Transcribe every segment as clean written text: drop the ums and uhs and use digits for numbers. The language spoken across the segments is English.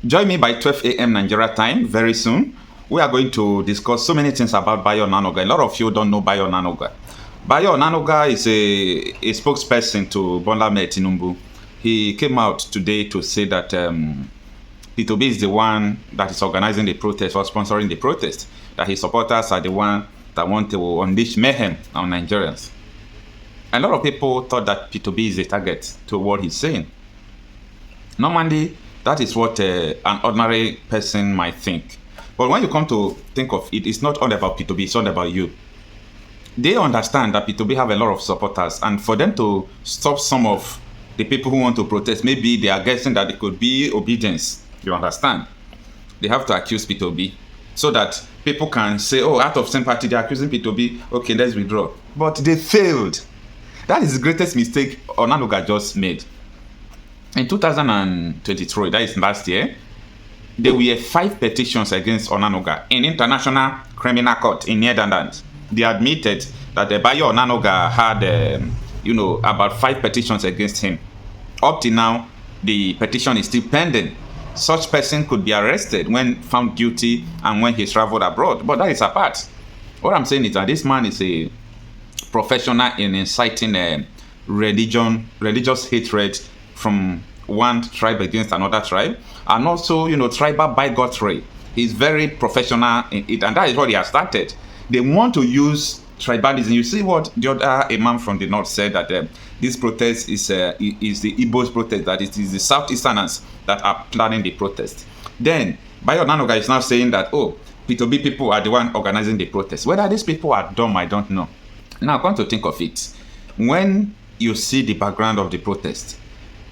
Join me by 12 a.m. Nigeria time very soon. We are going to discuss so many things about Bayo Onanuga. A lot of you don't know Bayo Onanuga. Bayo Onanuga is a spokesperson to Bola Tinubu. He came out today to say that Peter Obi is the one that is organizing the protest or sponsoring the protest, that his supporters are the one that want to unleash mayhem on Nigerians. A lot of people thought that Peter Obi is a target to what he's saying. Normally, that is what an ordinary person might think. But when you come to think of it, it's not all about Peter Obi, it's all about you. They understand that Peter Obi have a lot of supporters, and for them to stop some of the people who want to protest, maybe they are guessing that it could be obedience. You understand? They have to accuse Peter Obi so that people can say, oh, out of sympathy, they're accusing Peter Obi, okay, let's withdraw. But they failed. That is the greatest mistake Onanuga just made. In 2023, that is last year, there were 5 petitions against Onanuga in International Criminal Court in Netherlands. They admitted that Bayo Onanuga had, about 5 petitions against him. Up to now, the petition is still pending. Such person could be arrested when found guilty and when he traveled abroad. But that is apart. What I'm saying is that this man is a professional in inciting religious hatred from one tribe against another tribe, and also, tribal bigotry. He's very professional in it, and that is what he has started. They want to use tribalism. You see what the other imam from the north said, that this protest is the Igbo's protest, that it is the Southeasterners that are planning the protest. Then Bayo Onanuga is now saying that, oh, Peter Obi people are the one organizing the protest. Whether these people are dumb, I don't know. Now, come to think of it, when you see the background of the protest,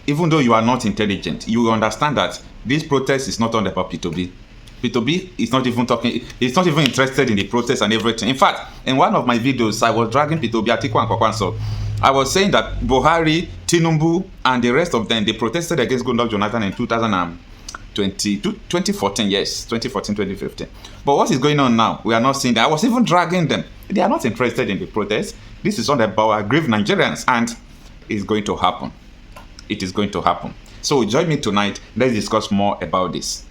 even though you are not intelligent, you will understand that this protest is not all about Peter Obi. Peter Obi is not even talking, he's not even interested in the protest and everything. In fact, in one of my videos, I was dragging Peter Obi, Atiku and Kwakwanso. I was saying that Buhari, Tinubu, and the rest of them, they protested against Goodluck Jonathan in 2014, yes, 2014, 2015. But what is going on now? We are not seeing that. I was even dragging them. They are not interested in the protest. This is not about aggrieved Nigerians, and it's going to happen. It is going to happen. So join me tonight. Let's discuss more about this.